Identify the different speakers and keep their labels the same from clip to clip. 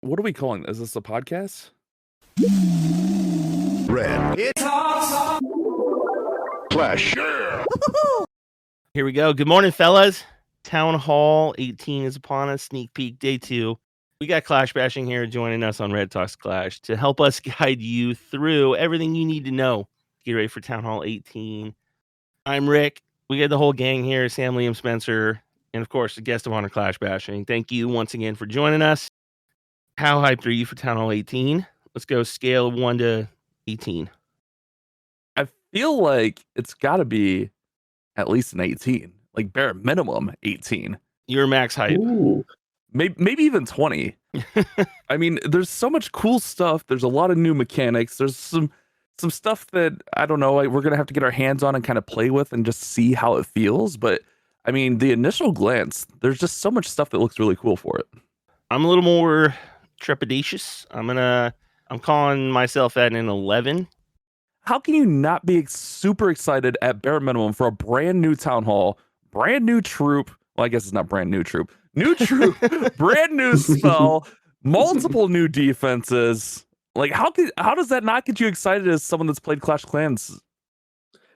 Speaker 1: What are we calling? Is this a podcast?
Speaker 2: Red. It's Clash.
Speaker 3: Here we go. Good morning, fellas. Town Hall 18 is upon us. Sneak peek day 2. We got Clash Bashing here joining us on Red Talks Clash to help us guide you through everything you need to know. Get ready for Town Hall 18. I'm Rick. We got the whole gang here, Sam, Liam, Spencer, and of course, the guest of honor, Clash Bashing. Thank you once again for joining us. How hyped are you for Town Hall 18? Let's go scale of 1 to 18.
Speaker 1: I feel like it's got to be at least an 18, like bare minimum 18.
Speaker 3: Your max hype.
Speaker 4: Ooh.
Speaker 1: Maybe even 20. I mean, there's so much cool stuff. There's a lot of new mechanics. There's some stuff that, I don't know, like we're going to have to get our hands on and kind of play with and just see how it feels. But I mean, the initial glance, there's just so much stuff that looks really cool for it.
Speaker 3: I'm a little more trepidatious. I'm calling myself at an 11.
Speaker 1: How can you not be super excited at bare minimum for a brand new town hall, brand new troop? Well, I guess it's not brand new troop. New troop, brand new spell, multiple new defenses. Like, how does that not get you excited as someone that's played Clash of Clans?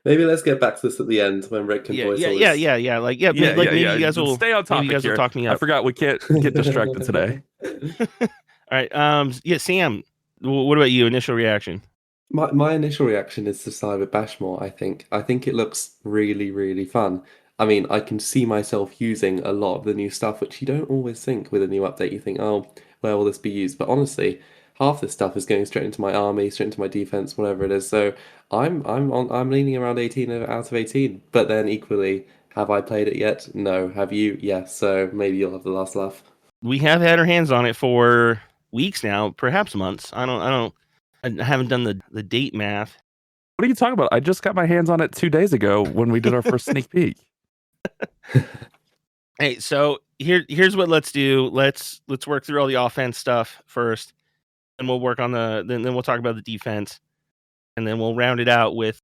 Speaker 4: Maybe let's get back to this at the end when Rick can voice all this.
Speaker 3: Yeah. Maybe you guys will
Speaker 1: stay on topic.
Speaker 3: Maybe you guys
Speaker 1: here.
Speaker 3: will talk me up.
Speaker 1: I forgot we can't get distracted today.
Speaker 3: All right. Sam, what about you? Initial reaction?
Speaker 4: My initial reaction is to side with Bashmore. I think it looks really, really fun. I mean, I can see myself using a lot of the new stuff, which you don't always think with a new update. You think, oh, where will this be used? But honestly, half this stuff is going straight into my army, straight into my defense, whatever it is. So I'm leaning around 18 out of 18. But then equally, have I played it yet? No. Have you? Yes. So maybe you'll have the last laugh.
Speaker 3: We have had our hands on it for weeks now, perhaps months. I haven't done the date math.
Speaker 1: What are you talking about? I just got my hands on it 2 days ago when we did our first sneak peek.
Speaker 3: Hey, so here's what let's do. Let's work through all the offense stuff first, and we'll work on then we'll talk about the defense, and then we'll round it out with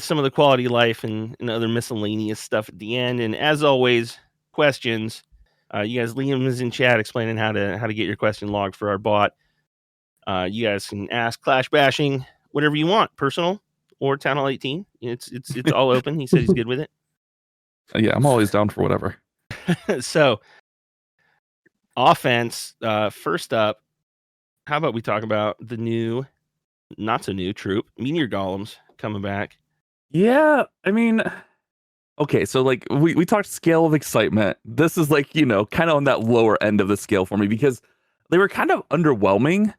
Speaker 3: some of the quality of life and other miscellaneous stuff at the end. And as always, questions. You guys, Liam is in chat explaining how to get your question logged for our bot. You guys can ask Clash Bashing whatever you want, personal or Town Hall 18. It's all open. He said he's good with it.
Speaker 1: Yeah, I'm always down for whatever.
Speaker 3: So, offense. First up, how about we talk about the new, not so new troop, Meteorite Golems coming back.
Speaker 1: Yeah, I mean, okay, so like we talked scale of excitement. This is like, kind of on that lower end of the scale for me because they were kind of underwhelming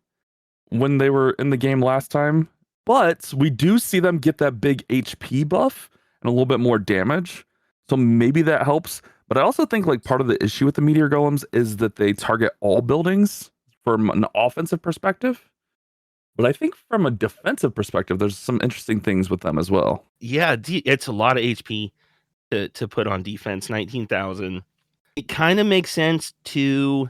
Speaker 1: when they were in the game last time. But we do see them get that big HP buff and a little bit more damage. So maybe that helps. But I also think like part of the issue with the Meteor Golems is that they target all buildings from an offensive perspective. But I think from a defensive perspective, there's some interesting things with them as well.
Speaker 3: Yeah, it's a lot of HP to put on defense, 19,000. It kind of makes sense to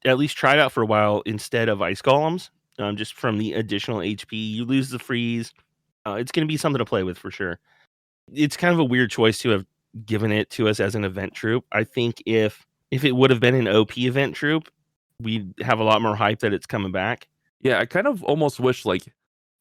Speaker 3: at least try it out for a while instead of Ice Golems, just from the additional HP. You lose the freeze. It's going to be something to play with for sure. It's kind of a weird choice to have given it to us as an event troop. I think if it would have been an OP event troop, we'd have a lot more hype that it's coming back.
Speaker 1: Yeah, I kind of almost wish like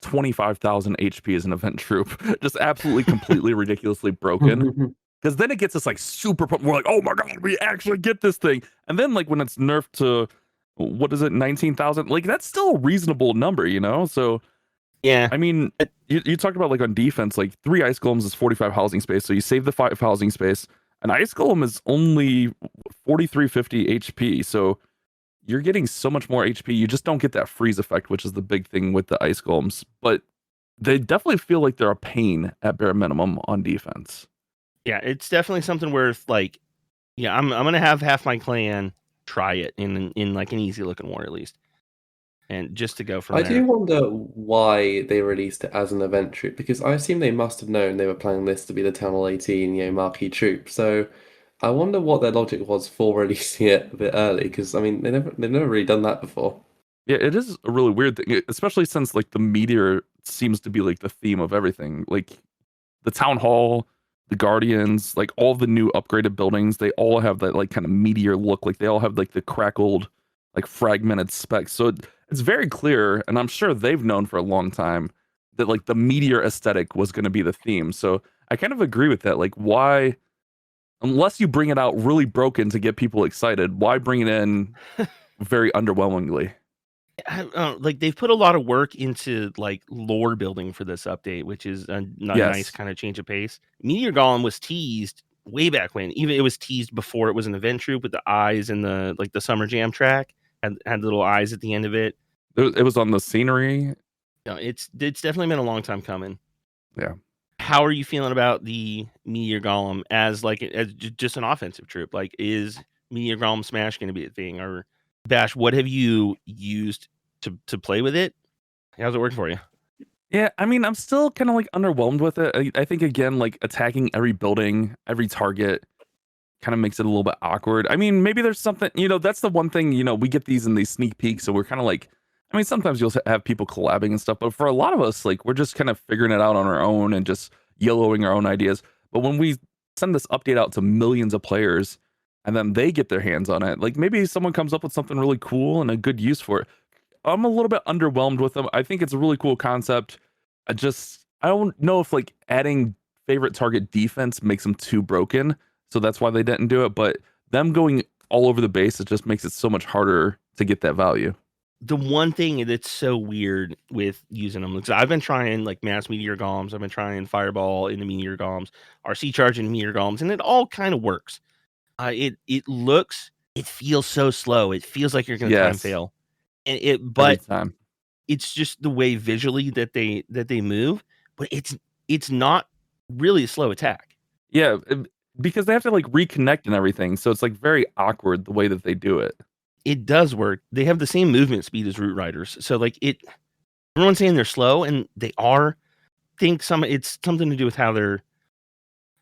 Speaker 1: 25,000 HP as an event troop, just absolutely completely ridiculously broken. Because then it gets us like super pumped. We're like, oh my god, we actually get this thing. And then like when it's nerfed to, what is it, 19,000? Like that's still a reasonable number, So
Speaker 3: yeah,
Speaker 1: I mean, you talked about like on defense, like 3 Ice Golems is 45 housing space. So you save the 5 housing space. An Ice Golem is only 4350 HP. So you're getting so much more HP. You just don't get that freeze effect, which is the big thing with the Ice Golems. But they definitely feel like they're a pain at bare minimum on defense.
Speaker 3: Yeah, it's definitely something worth like, yeah, I'm gonna have half my clan try it in like an easy looking war at least. And just to go from
Speaker 4: I
Speaker 3: there.
Speaker 4: do wonder why they released it as an event troop, because I assume they must have known they were planning this to be the Town Hall 18, marquee troop. So I wonder what their logic was for releasing it a bit early, because I mean they've never really done that before.
Speaker 1: Yeah, it is a really weird thing, especially since like the meteor seems to be like the theme of everything. Like the town hall, the guardians, like all the new upgraded buildings, they all have that like kind of meteor look. Like they all have like the crackled like fragmented specs. So it's very clear, and I'm sure they've known for a long time that like the meteor aesthetic was going to be the theme. So I kind of agree with that. Like, why, unless you bring it out really broken to get people excited, why bring it in very underwhelmingly?
Speaker 3: Like they've put a lot of work into like lore building for this update, which is a nice
Speaker 1: Yes.
Speaker 3: kind of change of pace. Meteor Golem was teased way back when. Even it was teased before it was an event troop with the eyes and the like the summer jam track had little eyes at the end of it.
Speaker 1: It was on the scenery.
Speaker 3: It's definitely been a long time coming.
Speaker 1: Yeah.
Speaker 3: How are you feeling about the Meteor Golem as like as just an offensive troop? Like, is Meteor Golem Smash going to be a thing? Or Bash, what have you used to play with it? How's it working for you?
Speaker 1: Yeah, I mean, I'm still kind of like underwhelmed with it. I think again, like attacking every building, every target kind of makes it a little bit awkward. I mean, maybe there's something, that's the one thing, we get these in these sneak peeks, so we're kind of like, I mean, sometimes you'll have people collabing and stuff, but for a lot of us, like we're just kind of figuring it out on our own and just yellowing our own ideas. But when we send this update out to millions of players and then they get their hands on it, like maybe someone comes up with something really cool and a good use for it. I'm a little bit underwhelmed with them. I think it's a really cool concept. I don't know if like adding favorite target defense makes them too broken. So that's why they didn't do it. But them going all over the base, it just makes it so much harder to get that value.
Speaker 3: The one thing that's so weird with using them, because I've been trying like mass meteor golems, I've been trying fireball into meteor golems, RC charge into meteor golems, and it all kind of works. It feels so slow. It feels like you're going to time
Speaker 1: Yes.
Speaker 3: fail, and
Speaker 1: Every
Speaker 3: but
Speaker 1: time.
Speaker 3: it's just the way visually that they move. But it's not really a slow attack.
Speaker 1: Yeah, because they have to like reconnect and everything. So it's like very awkward the way that they do it.
Speaker 3: It does work. They have the same movement speed as Root Riders, so like everyone's saying they're slow, and they are. Think it's something to do with how they're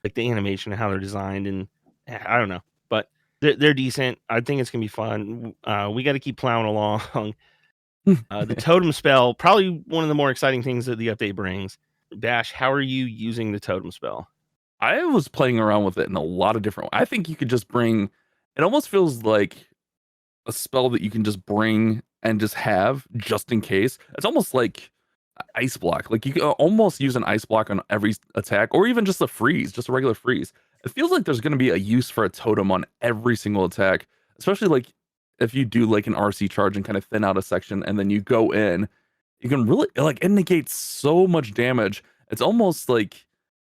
Speaker 3: like the animation and how they're designed, and I don't know, but they're decent. I think it's gonna be fun. We got to keep plowing along. The totem spell, probably one of the more exciting things that the update brings. Bash, how are you using the totem spell?
Speaker 1: I was playing around with it in a lot of different ways. I think you could just bring, it almost feels like a spell that you can just bring and just have just in case. It's almost like ice block. Like you can almost use an ice block on every attack, or even just a freeze, just a regular freeze. It feels like there's going to be a use for a totem on every single attack, especially like if you do like an RC charge and kind of thin out a section and then you go in, you can really like it negates so much damage. It's almost like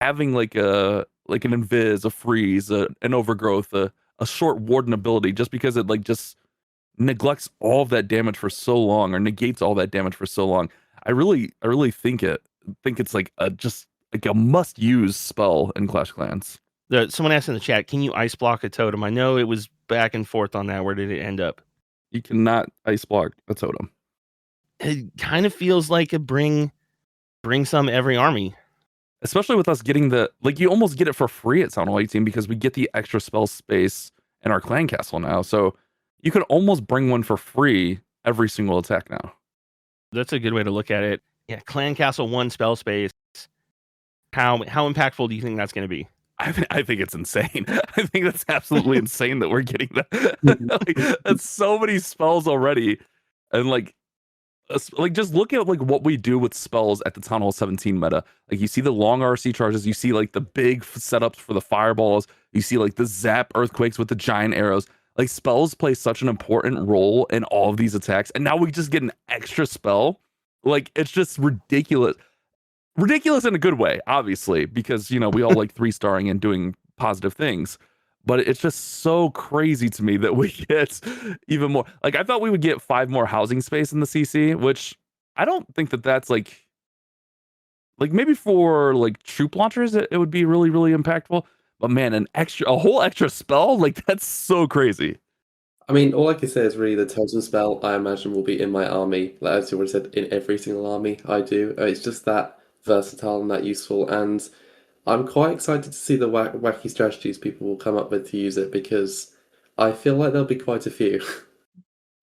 Speaker 1: having like an invis, a freeze, an overgrowth, a short warden ability, just because it like just neglects all of that damage for so long or negates all that damage for so long. I really think it's like just like a must use spell in Clash of Clans.
Speaker 3: Someone asked in the chat, can you ice block a totem? I know it was back and forth on that. Where did it end up?
Speaker 1: You cannot ice block a totem.
Speaker 3: It kind of feels like a bring some every army.
Speaker 1: Especially with us getting you almost get it for free at Sound 18 because we get the extra spell space in our clan castle now. So you could almost bring one for free every single attack now.
Speaker 3: That's a good way to look at it. Yeah, clan castle 1 spell space. How impactful do you think that's going to be?
Speaker 1: I think it's insane. I think that's absolutely insane that we're getting that. Like, that's so many spells already, and like just look at like what we do with spells at the Town Hall 17 meta. Like you see the long RC charges, you see like the big setups for the fireballs, you see like the zap earthquakes with the giant arrows. Like spells play such an important role in all of these attacks, and now we just get an extra spell. Like it's just ridiculous. Ridiculous in a good way, obviously, because we all like 3-starring and doing positive things. But it's just so crazy to me that we get even more. Like I thought we would get 5 more housing space in the CC, which I don't think that's like maybe for like troop launchers it would be really, really impactful. But man, a whole extra spell, like that's so crazy.
Speaker 4: I mean, all I can say is really the totem spell, I imagine, will be in my army. Like as you already said, in every single army I do. It's just that versatile and that useful. And I'm quite excited to see the wacky strategies people will come up with to use it because I feel like there'll be quite a few.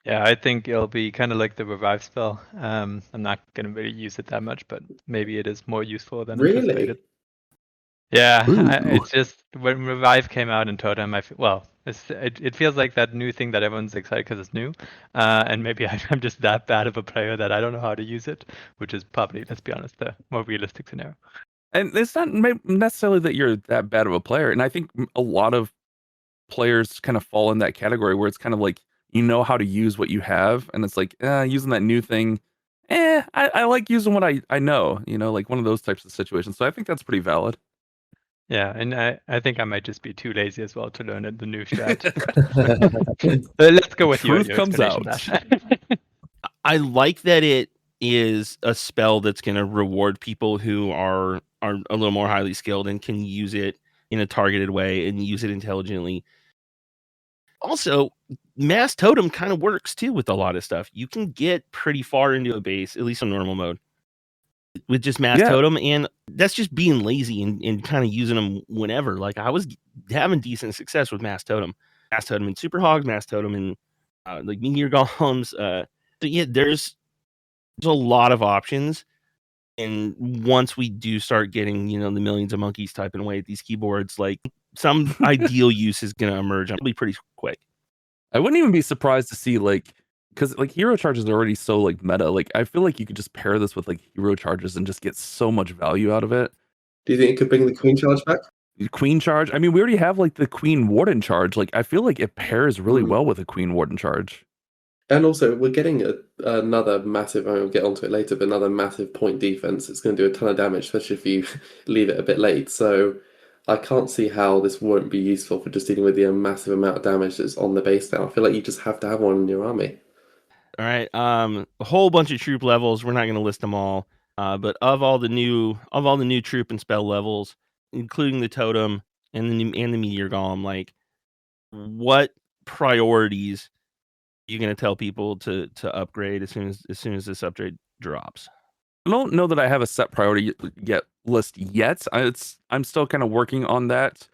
Speaker 2: Yeah, I think it'll be kind of like the revive spell. I'm not going to really use it that much, but maybe it is more useful than
Speaker 4: Really?
Speaker 2: anticipated. Yeah,
Speaker 1: Ooh.
Speaker 2: it's just when Revive came out in Totem, it feels like that new thing that everyone's excited because it's new, and maybe I'm just that bad of a player that I don't know how to use it, which is probably, let's be honest, the more realistic scenario.
Speaker 1: And it's not necessarily that you're that bad of a player. And I think a lot of players kind of fall in that category where it's kind of like you know how to use what you have, and it's like using that new thing. I like using what I know. Like one of those types of situations. So I think that's pretty valid.
Speaker 2: Yeah, and I think I might just be too lazy as well to learn the new strat. Let's go with your
Speaker 1: Truth comes
Speaker 2: explanation,
Speaker 1: out.
Speaker 2: Dash.
Speaker 3: I like that it is a spell that's going to reward people who are a little more highly skilled and can use it in a targeted way and use it intelligently. Also, Mass Totem kind of works too with a lot of stuff. You can get pretty far into a base, at least on normal mode, with just Mass
Speaker 1: Yeah.
Speaker 3: Totem, and that's just being lazy and kind of using them whenever. Like I was having decent success with Mass Totem in Super Hogs, Mass Totem in like Meteorite Golems. So yeah, there's a lot of options, and once we do start getting the millions of monkeys typing away at these keyboards, like some ideal use is going to emerge. It'll be pretty quick.
Speaker 1: I wouldn't even be surprised to see because hero charges are already so meta. Like I feel like you could just pair this with hero charges and just get so much value out of it.
Speaker 4: Do you think it could bring the Queen charge back?
Speaker 1: Queen charge. I mean, we already have the Queen Warden charge. I feel like it pairs really
Speaker 4: Mm.
Speaker 1: well with a Queen Warden charge.
Speaker 4: And also, we're getting another massive, I mean, we'll get onto it later, but another massive point defense. It's going to do a ton of damage, especially if you leave it a bit late. So I can't see how this won't be useful for just dealing with the massive amount of damage that's on the base now. I feel like you just have to have one in your army.
Speaker 3: All right. A whole bunch of troop levels. We're not going to list them all. But of all the new troop and spell levels, including the totem and the meteor golem, like what priorities are you going to tell people to upgrade as soon as this upgrade drops?
Speaker 1: I don't know that I have a set priority list yet. I'm still kind of working on that.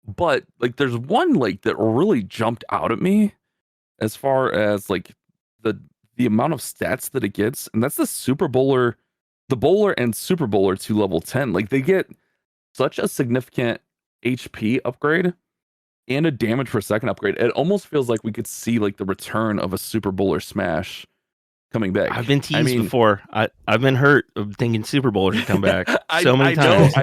Speaker 1: But there's one that really jumped out at me as far as the amount of stats that it gets, and that's the bowler and super bowler to level 10. They get such a significant HP upgrade and a damage per second upgrade. It almost feels like we could see the return of a super bowler smash coming back.
Speaker 3: I've been teased before. I've been hurt of thinking Super Bowlers should come back so many times.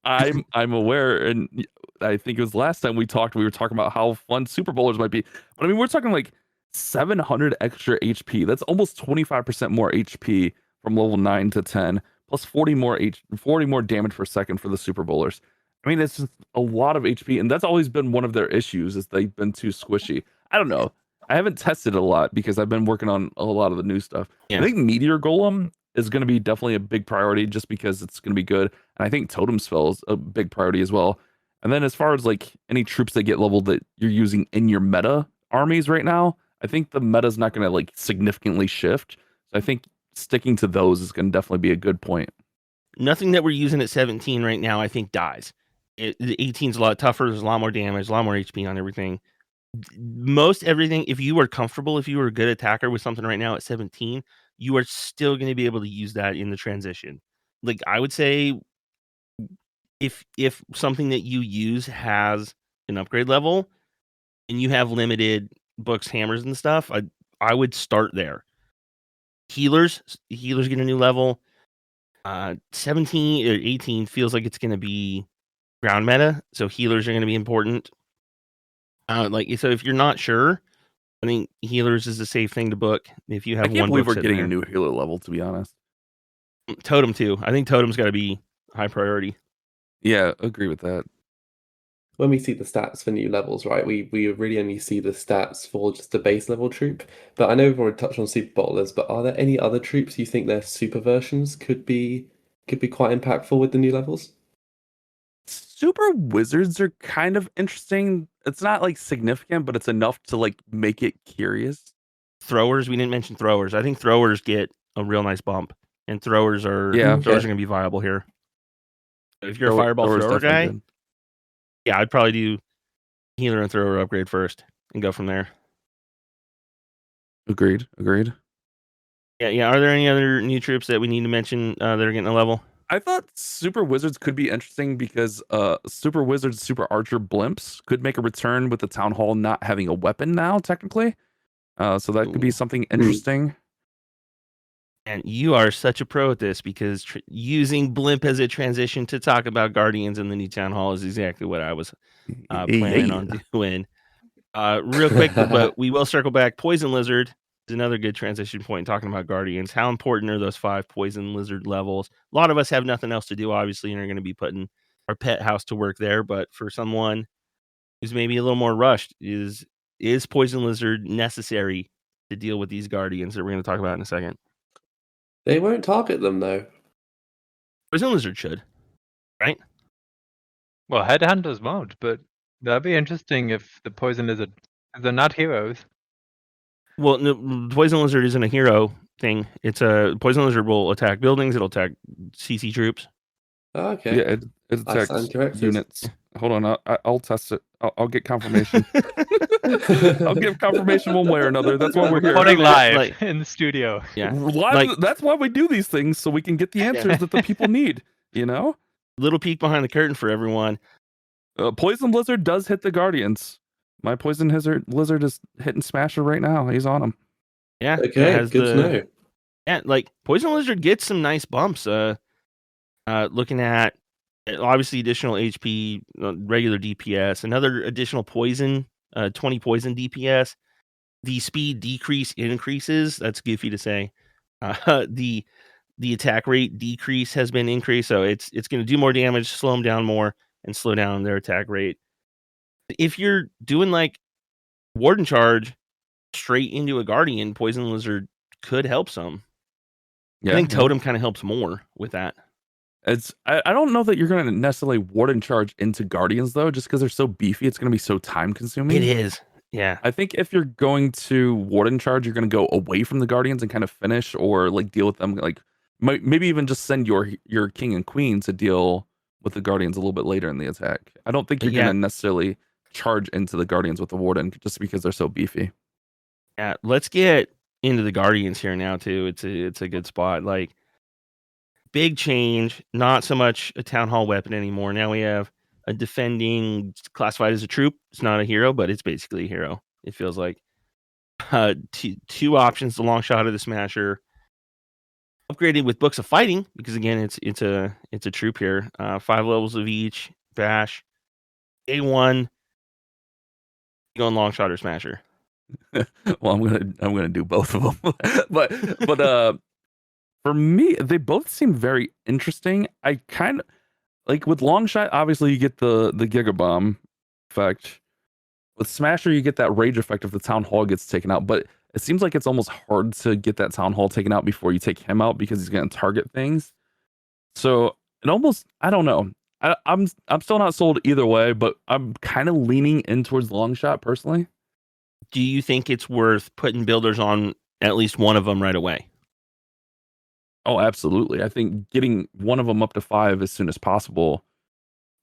Speaker 1: I'm aware, and I think it was last time we were talking about how fun Super Bowlers might be. But I mean, we're talking 700 extra HP. That's almost 25% more HP from level 9 to 10, plus 40 more damage per second for the Super Bowlers. I mean, it's just a lot of HP, and that's always been one of their issues, is they've been too squishy. I don't know. I haven't tested a lot because I've been working on a lot of the new stuff.
Speaker 3: Yeah.
Speaker 1: I think Meteor Golem is going to be definitely a big priority just because it's going to be good. And I think Totem Spell is a big priority as well. And then as far as any troops that get leveled that you're using in your meta armies right now, I think the meta is not going to significantly shift. So I think sticking to those is going to definitely be a good point.
Speaker 3: Nothing that we're using at 17 right now, I think, dies. The 18 is a lot tougher. There's a lot more damage, a lot more HP on everything. Most everything, if you are comfortable, if you are a good attacker with something right now at 17, you are still going to be able to use that in the transition. I would say if something that you use has an upgrade level and you have limited books, hammers, and stuff, I would start there. Healers get a new level. 17 or 18 feels like it's going to be ground meta, so healers are going to be important. So if you're not sure, I think healers is a safe thing to book if you have
Speaker 1: I can't
Speaker 3: one
Speaker 1: believe
Speaker 3: book
Speaker 1: we're
Speaker 3: sitting
Speaker 1: getting
Speaker 3: there.
Speaker 1: a new healer level, to be honest.
Speaker 3: Totem too. I think totem's got to be high priority.
Speaker 1: Yeah, agree with that.
Speaker 4: When we see the stats for new levels, right, we really only see the stats for just the base level troop. But I know we've already touched on super bowlers, but are there any other troops you think their super versions could be quite impactful with the new levels?
Speaker 1: Super wizards are kind of interesting. It's not significant, but it's enough to make it curious.
Speaker 3: Throwers, we didn't mention throwers. I think throwers get a real nice bump, and throwers are
Speaker 1: Yeah.
Speaker 3: going to be viable here. If you're a fireball
Speaker 1: Thrower's
Speaker 3: thrower
Speaker 1: definitely
Speaker 3: guy,
Speaker 1: good.
Speaker 3: yeah, I'd probably do healer and thrower upgrade first and go from there.
Speaker 1: Agreed.
Speaker 3: Yeah. Are there any other new troops that we need to mention that are getting a level?
Speaker 1: I thought Super Wizards could be interesting because Super Wizards, Super Archer blimps could make a return with the Town Hall not having a weapon now, technically. So that could be
Speaker 3: Ooh.
Speaker 1: something interesting.
Speaker 3: And you are such a pro at this because using blimp as a transition to talk about Guardians in the new Town Hall is exactly what I was planning on doing. Real quick, but we will circle back. Poison Lizard is another good transition point talking about Guardians. How important are those 5 Poison Lizard levels? A lot of us have nothing else to do, obviously, and are going to be putting our pet house to work there. But for someone who's maybe a little more rushed, is Poison Lizard necessary to deal with these Guardians that we're going to talk about in a second?
Speaker 4: They won't target them though.
Speaker 3: Poison Lizard should, right?
Speaker 2: Well, headhunters won't, but that'd be interesting if the poison lizard. They're not heroes.
Speaker 3: Well, no, Poison Lizard isn't a hero thing. It's a Poison Lizard will attack buildings. It'll attack CC troops.
Speaker 4: Oh, okay.
Speaker 1: Yeah, it
Speaker 4: I
Speaker 1: attacks
Speaker 4: stand corrected.
Speaker 1: units. Hold on, I'll test it. I'll get confirmation. I'll give confirmation one way or another. That's why we're here.
Speaker 2: Recording live
Speaker 3: Like-
Speaker 2: in the studio.
Speaker 3: Yeah.
Speaker 1: Live, that's why we do these things, so we can get the answers that the people need. You know,
Speaker 3: Little peek behind the curtain for everyone.
Speaker 1: Poison Lizard does hit the Guardians. My Poison Lizard is hitting Smasher right now. He's on him.
Speaker 3: Yeah. it
Speaker 4: Okay,
Speaker 3: has
Speaker 4: good to know.
Speaker 3: Yeah, like Poison Lizard gets some nice bumps. Looking at obviously additional HP, regular DPS, another additional poison, 20 poison DPS. The speed decrease increases. That's goofy to say. The attack rate decrease has been increased, so it's going to do more damage, slow them down more, and slow down their attack rate. If you're doing like Warden Charge straight into a Guardian, Poison Lizard could help some.
Speaker 1: Yeah,
Speaker 3: I think Totem kind of helps more with that.
Speaker 1: I don't know that you're going to necessarily Warden Charge into Guardians though, just because they're so beefy. It's going to be so time consuming.
Speaker 3: It is. Yeah.
Speaker 1: I think if you're going to Warden Charge, you're going to go away from the Guardians and kind of finish or like deal with them. Like maybe even just send your King and Queen to deal with the Guardians a little bit later in the attack. I don't think you're going to necessarily charge into the Guardians with the Warden just because they're so beefy.
Speaker 3: Yeah. Let's get into the Guardians here now too. It's a good spot. Like big change. Not so much a Town Hall weapon anymore. Now we have a defending classified as a troop. It's not a hero, but it's basically a hero. It feels like two options: the long shot of the Smasher, upgraded with Books of Fighting because again, it's a troop here. 5 levels of each. Bash. A1. Going long shot or Smasher.
Speaker 1: Well, I'm gonna do both of them, but for me, they both seem very interesting. I kind of like with long shot. Obviously, you get the Giga Bomb effect. With Smasher, you get that rage effect if the Town Hall gets taken out. But it seems like it's almost hard to get that Town Hall taken out before you take him out because he's going to target things. So it almost, I don't know. I'm still not sold either way, but I'm kind of leaning in towards long shot personally.
Speaker 3: Do you think it's worth putting builders on at least one of them right away?
Speaker 1: Oh, absolutely. I think getting one of them up to 5 as soon as possible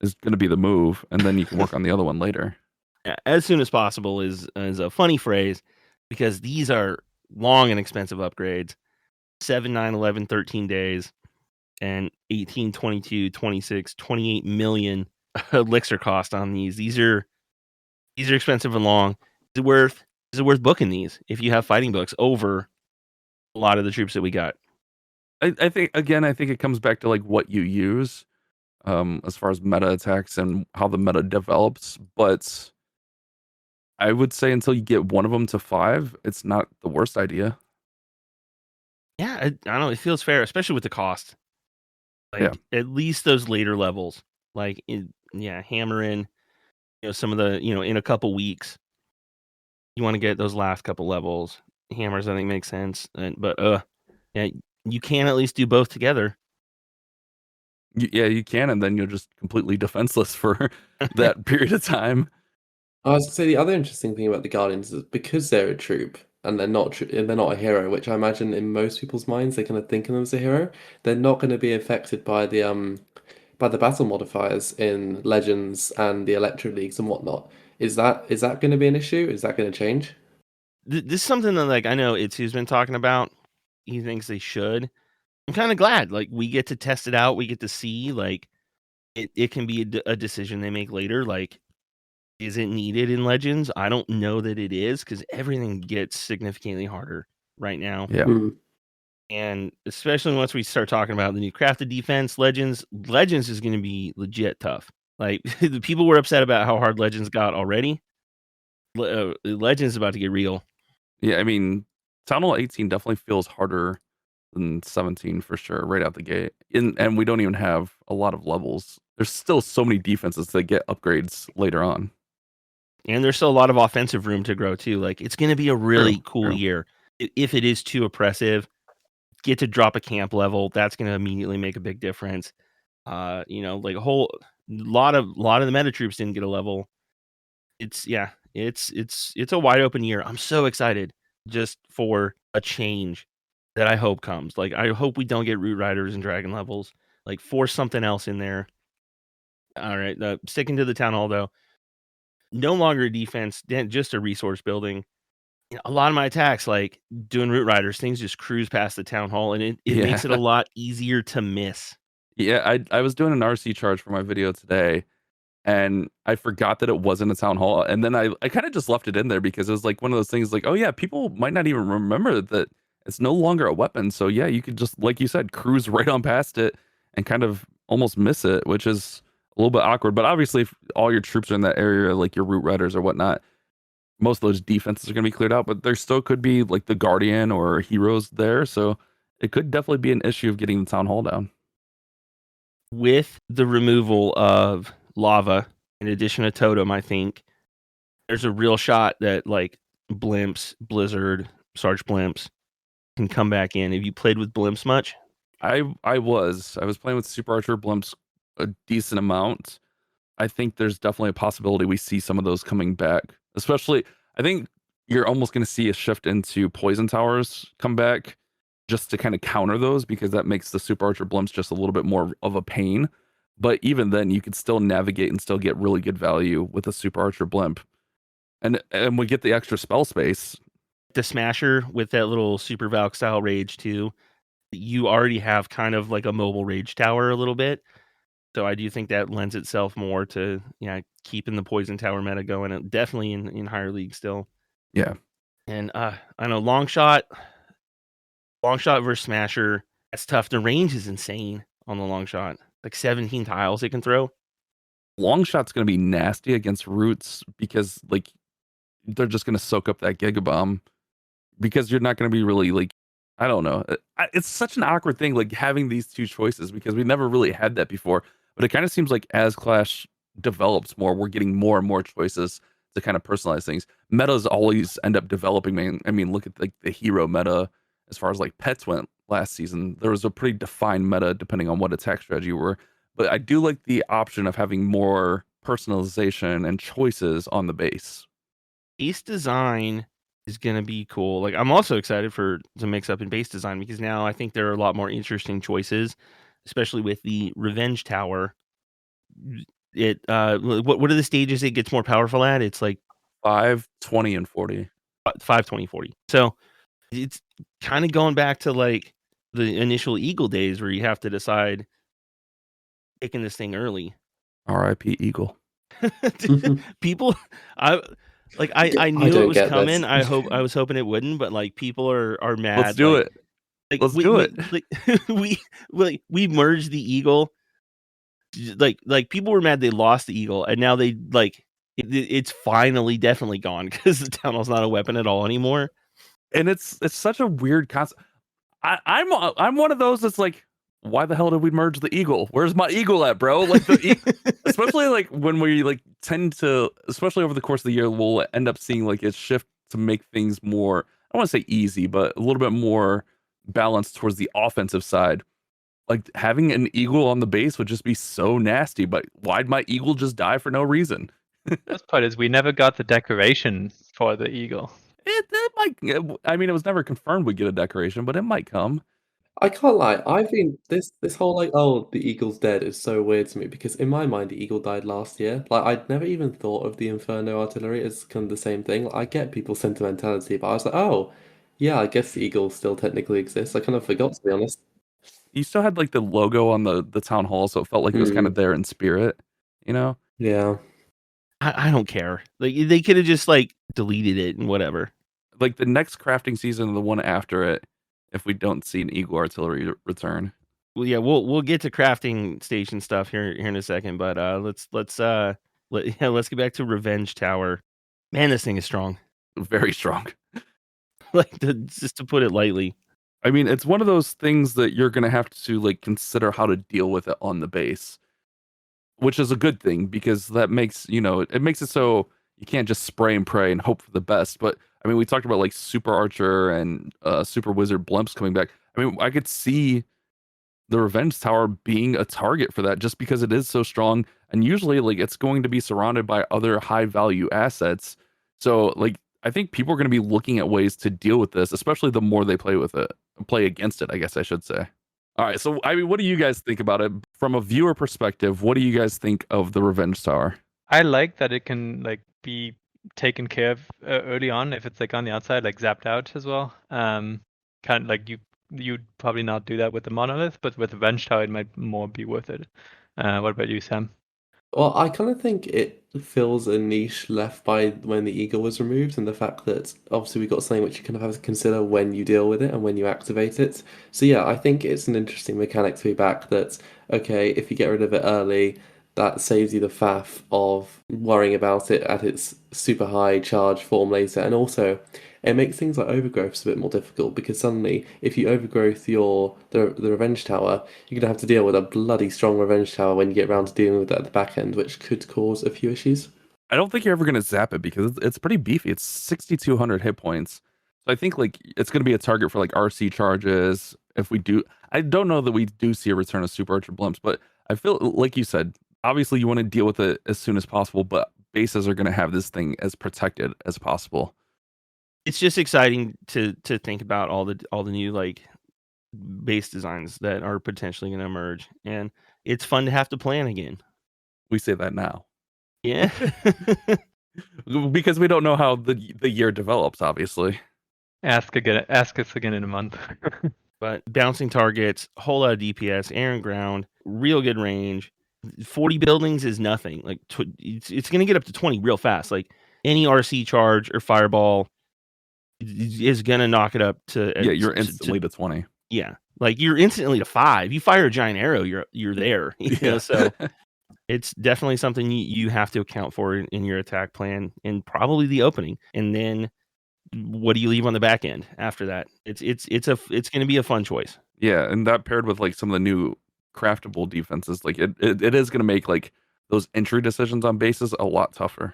Speaker 1: is going to be the move, and then you can work on the other one later.
Speaker 3: Yeah, as soon as possible is a funny phrase because these are long and expensive upgrades. 7, 9, 11, 13 days and 18, 22, 26, 28 million elixir cost on these. These are expensive and long. Is it worth booking these if you have fighting books over a lot of the troops that we got?
Speaker 1: I think it comes back to like what you use as far as meta attacks and how the meta develops, but I would say until you get one of them to 5, it's not the worst idea.
Speaker 3: Yeah, I don't know. It feels fair, especially with the cost. Like at least those later levels, like hammer in, some of the, in a couple weeks, you want to get those last couple levels. Hammers, I think, makes sense. But you can at least do both together.
Speaker 1: You can, and then you're just completely defenseless for that period of time.
Speaker 4: I was going to say the other interesting thing about the Guardians is because they're a troop and they're not a hero, which I imagine in most people's minds they kind of think of them as a hero. They're not going to be affected by the battle modifiers in Legends and the Electro Leagues and whatnot. Is that going to be an issue? Is that going to change?
Speaker 3: This is something that I know who's been talking about. He thinks they should. I'm kind of glad. Like, we get to test it out. We get to see, like, it can be a decision they make later. Like, is it needed in Legends? I don't know that it is, because everything gets significantly harder right now.
Speaker 1: Yeah.
Speaker 4: Mm.
Speaker 3: And especially once we start talking about the new crafted defense, Legends is going to be legit tough. Like, the people were upset about how hard Legends got already. Legends is about to get real.
Speaker 1: Yeah, I mean, Town Hall 18 definitely feels harder than 17 for sure, right out the gate. And we don't even have a lot of levels. There's still so many defenses that get upgrades later on.
Speaker 3: And there's still a lot of offensive room to grow too. Like, it's going to be a really cool
Speaker 1: true.
Speaker 3: year. If it is too oppressive, get to drop a camp level. That's going to immediately make a big difference. Like a whole lot of the meta troops didn't get a level. It's a wide open year. I'm so excited just for a change that I hope comes. Like, I hope we don't get Root Riders and Dragon levels. Like, force something else in there. All right, sticking to the Town Hall though. No longer defense, just a resource building. A lot of my attacks, like doing Root Riders, things just cruise past the Town Hall, and it makes it a lot easier to miss.
Speaker 1: Yeah, I was doing an RC charge for my video today, and I forgot that it wasn't a Town Hall, and then I kind of just left it in there because it was like one of those things like, oh yeah, people might not even remember that it's no longer a weapon. So yeah, you could just, like you said, cruise right on past it and kind of almost miss it, which is a little bit awkward. But obviously, if all your troops are in that area, like your Root Riders or whatnot, most of those defenses are going to be cleared out, but there still could be like the Guardian or heroes there. So it could definitely be an issue of getting the Town Hall down.
Speaker 3: With the removal of lava, in addition to Totem, I think there's a real shot that like Blimps, Blizzard, Sarge Blimps can come back in. Have you played with Blimps much?
Speaker 1: I was playing with Super Archer Blimps a decent amount. I think there's definitely a possibility we see some of those coming back. Especially, I think you're almost going to see a shift into Poison Towers come back just to kind of counter those, because that makes the Super Archer Blimps just a little bit more of a pain. But even then, you could still navigate and still get really good value with a Super Archer Blimp. And we get the extra spell space.
Speaker 3: The Smasher with that little Super Valk style rage too. You already have kind of like a mobile rage tower a little bit. So I do think that lends itself more to keeping the Poison Tower meta going, and definitely in higher leagues still.
Speaker 1: Yeah.
Speaker 3: And I know long shot versus Smasher, that's tough. The range is insane on the long shot. Like 17 tiles it can throw.
Speaker 1: Long shot's going to be nasty against roots because like they're just going to soak up that Gigabomb, because you're not going to be really like, I don't know. It's such an awkward thing, like having these two choices, because we never really had that before. But it kind of seems like as Clash develops more, we're getting more and more choices to kind of personalize things. Metas always end up developing. I mean, look at like the hero meta as far as like pets went last season. There was a pretty defined meta depending on what attack strategy you were. But I do like the option of having more personalization and choices on the base.
Speaker 3: Base design is going to be cool. Like, I'm also excited for the mix up in base design, because now I think there are a lot more interesting choices, especially with the Revenge Tower. It what are the stages it gets more powerful at? It's like
Speaker 1: 5, 20, and 40.
Speaker 3: 5, 20, 40. So it's kind of going back to like the initial Eagle days where you have to decide picking this thing early.
Speaker 1: R.I.P. Eagle.
Speaker 3: People, I knew it was coming. I was hoping it wouldn't, but like people are mad.
Speaker 1: Let's do it.
Speaker 3: Like,
Speaker 1: Let's do it.
Speaker 3: We merged the Eagle. Like people were mad they lost the Eagle, and now they like it's finally definitely gone because the Town Hall's not a weapon at all anymore.
Speaker 1: And it's such a weird concept. I'm one of those that's like, why the hell did we merge the Eagle? Where's my Eagle at, bro? Like especially like when we like tend to, especially over the course of the year, we'll end up seeing like a shift to make things more, I don't want to say easy, but a little bit more balanced towards the offensive side. Like having an Eagle on the base would just be so nasty, but why'd my Eagle just die for no reason?
Speaker 2: The best part is we never got the decoration for the Eagle.
Speaker 1: It might, I mean, it was never confirmed we'd get a decoration, but it might come.
Speaker 4: I can't lie. I think this whole like, oh, the Eagle's dead is so weird to me, because in my mind the Eagle died last year. Like, I'd never even thought of the Inferno artillery as kind of the same thing. Like, I get people's sentimentality, but I was like, oh, yeah, I guess the Eagle still technically exists. I kind of forgot, to be honest.
Speaker 1: he still had like the logo on the town hall, so it felt like it was kind of there in spirit, you know?
Speaker 4: Yeah.
Speaker 3: I don't care. Like they could have just like deleted it and whatever.
Speaker 1: Like the next crafting season and the one after it, if we don't see an Eagle Artillery return.
Speaker 3: Well, yeah, we'll get to crafting station stuff here in a second, but let's get back to Revenge Tower. Man, this thing is strong.
Speaker 1: Very strong.
Speaker 3: Like just to put it lightly.
Speaker 1: I mean, it's one of those things that you're gonna have to like consider how to deal with it on the base, which is a good thing because that makes it makes it so you can't just spray and pray and hope for the best. But I mean, we talked about like Super Archer and Super Wizard Blimps coming back. I mean, I could see the Revenge Tower being a target for that just because it is so strong, and usually like it's going to be surrounded by other high value assets. So like I think people are going to be looking at ways to deal with this, especially the more they play against it, I guess I should say. All right, so I mean, what do you guys think about it from a viewer perspective? What do you guys think of the Revenge Tower?
Speaker 2: I like that it can like be taken care of early on if it's like on the outside, like zapped out as well. Kind of like you'd probably not do that with the monolith, but with the Revenge Tower, it might more be worth it. What about you, Sam?
Speaker 4: Well, I kind of think it fills a niche left by when the eagle was removed, and the fact that obviously we got something which you kind of have to consider when you deal with it and when you activate it. So yeah, I think it's an interesting mechanic to be back that, okay, if you get rid of it early, that saves you the faff of worrying about it at its super high charge form later, and also it makes things like overgrowths a bit more difficult because suddenly if you overgrowth the Revenge Tower, you're gonna have to deal with a bloody strong Revenge Tower when you get around to dealing with that at the back end, which could cause a few issues.
Speaker 1: I don't think you're ever going to zap it because it's pretty beefy. It's 6,200 hit points. So I think like it's going to be a target for like RC charges. If we do, I don't know that we do see a return of Super Archer Blimps, but I feel like you said, obviously you want to deal with it as soon as possible, but bases are going to have this thing as protected as possible.
Speaker 3: It's just exciting to think about all the new like base designs that are potentially going to emerge, and it's fun to have to plan again.
Speaker 1: We say that now.
Speaker 3: Yeah.
Speaker 1: Because we don't know how the year develops, obviously.
Speaker 2: Ask us again in a month.
Speaker 3: But bouncing targets, whole lot of DPS, air and ground, real good range. 40 buildings is nothing. Like it's going to get up to 20 real fast. Like any RC charge or fireball is going to knock it up to
Speaker 1: you're instantly to 20.
Speaker 3: Yeah, like you're instantly to 5. You fire a giant arrow, you're there. You know, so it's definitely something you have to account for in your attack plan, and probably the opening. And then what do you leave on the back end after that? It's going to be a fun choice.
Speaker 1: Yeah, and that paired with like some of the new craftable defenses, like it is going to make like those entry decisions on bases a lot tougher.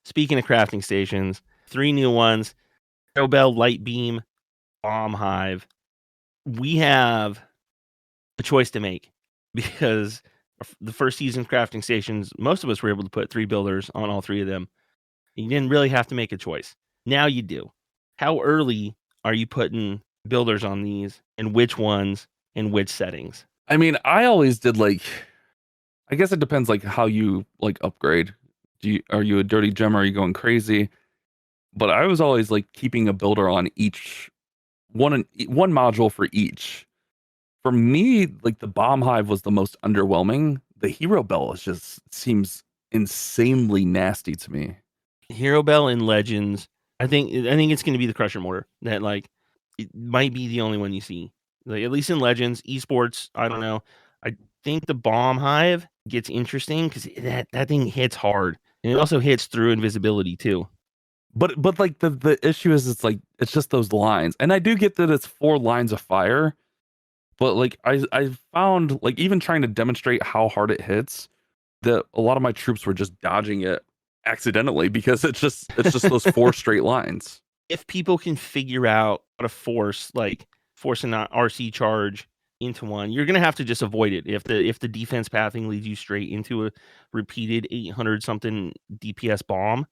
Speaker 3: Speaking of crafting stations, 3 new ones: Bell, Light Beam, Bomb Hive. We have a choice to make because the first season crafting stations, most of us were able to put 3 builders on all 3 of them. You didn't really have to make a choice. Now you do. How early are you putting builders on these, and which ones in which settings?
Speaker 1: I mean, I always did like, I guess it depends like how you like upgrade. Are you a dirty gem or are you going crazy? But I was always like keeping a builder on each one module for each. For me, like the Bomb Hive was the most underwhelming. The Hero Bell seems insanely nasty to me.
Speaker 3: Hero Bell in Legends, I think it's going to be the Crusher Mortar. That like it might be the only one you see. Like at least in Legends, esports, I don't know. I think the Bomb Hive gets interesting because that thing hits hard, and it also hits through invisibility too.
Speaker 1: But like the issue is it's like it's just those lines, and I do get that it's 4 lines of fire, but like I found like even trying to demonstrate how hard it hits, that a lot of my troops were just dodging it accidentally because it's just those 4 straight lines.
Speaker 3: If people can figure out how to force an RC charge into one, you're gonna have to just avoid it. If the defense pathing leads you straight into a repeated 800 something DPS bomb,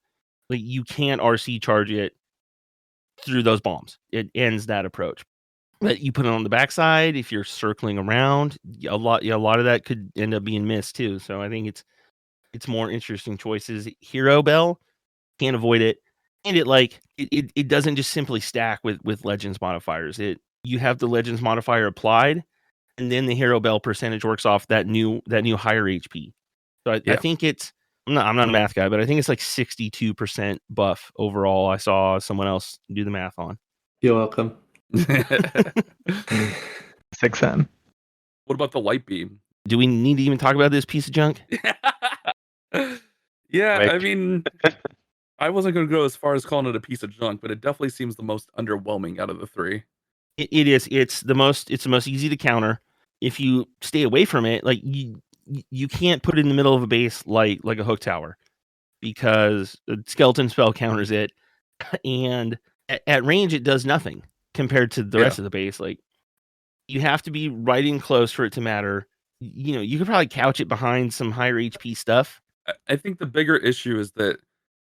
Speaker 3: like you can't RC charge it through those bombs. It ends that approach. But you put it on the backside. If you're circling around, a lot of that could end up being missed too. So I think it's more interesting choices. Hero Bell, can't avoid it, and it doesn't just simply stack with Legends modifiers. You have the Legends modifier applied, and then the Hero Bell percentage works off that new higher HP. So I
Speaker 1: Yeah.
Speaker 3: think it's I'm not a math guy, but I think it's like 62% buff overall. I saw someone else do the math on.
Speaker 4: You're welcome.
Speaker 2: 6M.
Speaker 1: What about the light beam?
Speaker 3: Do we need to even talk about this piece of junk?
Speaker 1: Yeah,
Speaker 2: Quick.
Speaker 1: I mean, I wasn't going to go as far as calling it a piece of junk, but it definitely seems the most underwhelming out of the three.
Speaker 3: It is. It's the most easy to counter. If you stay away from it, like you can't put it in the middle of a base like a hook tower, because the skeleton spell counters it, and at range it does nothing compared to the rest of the base. Like, you have to be right in close for it to matter. You know, you could probably couch it behind some higher HP stuff.
Speaker 1: I think the bigger issue is that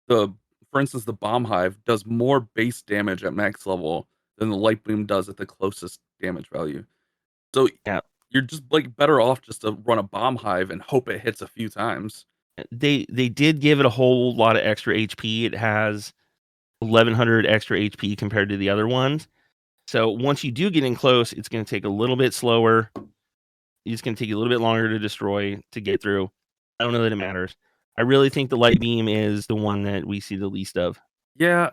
Speaker 1: for instance, the Bomb Hive does more base damage at max level than the light beam does at the closest damage value. So
Speaker 3: Yeah.
Speaker 1: you're just like better off just to run a Bomb Hive and hope it hits a few times.
Speaker 3: They did give it a whole lot of extra HP. It has 1100 extra HP compared to the other ones. So once you do get in close, it's going to take a little bit slower. It's going to take you a little bit longer to destroy, to get through. I don't know that it matters. I really think the light beam is the one that we see the least of.
Speaker 1: Yeah,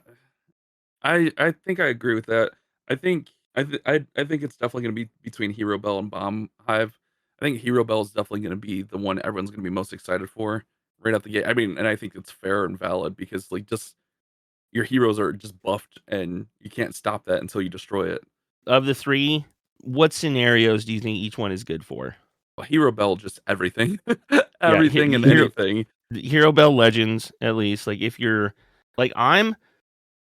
Speaker 1: I think I agree with that. I think I think it's definitely going to be between Hero Bell and Bomb Hive. I think Hero Bell is definitely going to be the one everyone's going to be most excited for right out the gate. I mean, and I think it's fair and valid because like just your heroes are just buffed and you can't stop that until you destroy it.
Speaker 3: Of the three, what scenarios do you think each one is good for?
Speaker 1: Well, Hero Bell, just everything, everything and
Speaker 3: Hero-
Speaker 1: anything.
Speaker 3: Hero Bell Legends, at least. Like, if you're like I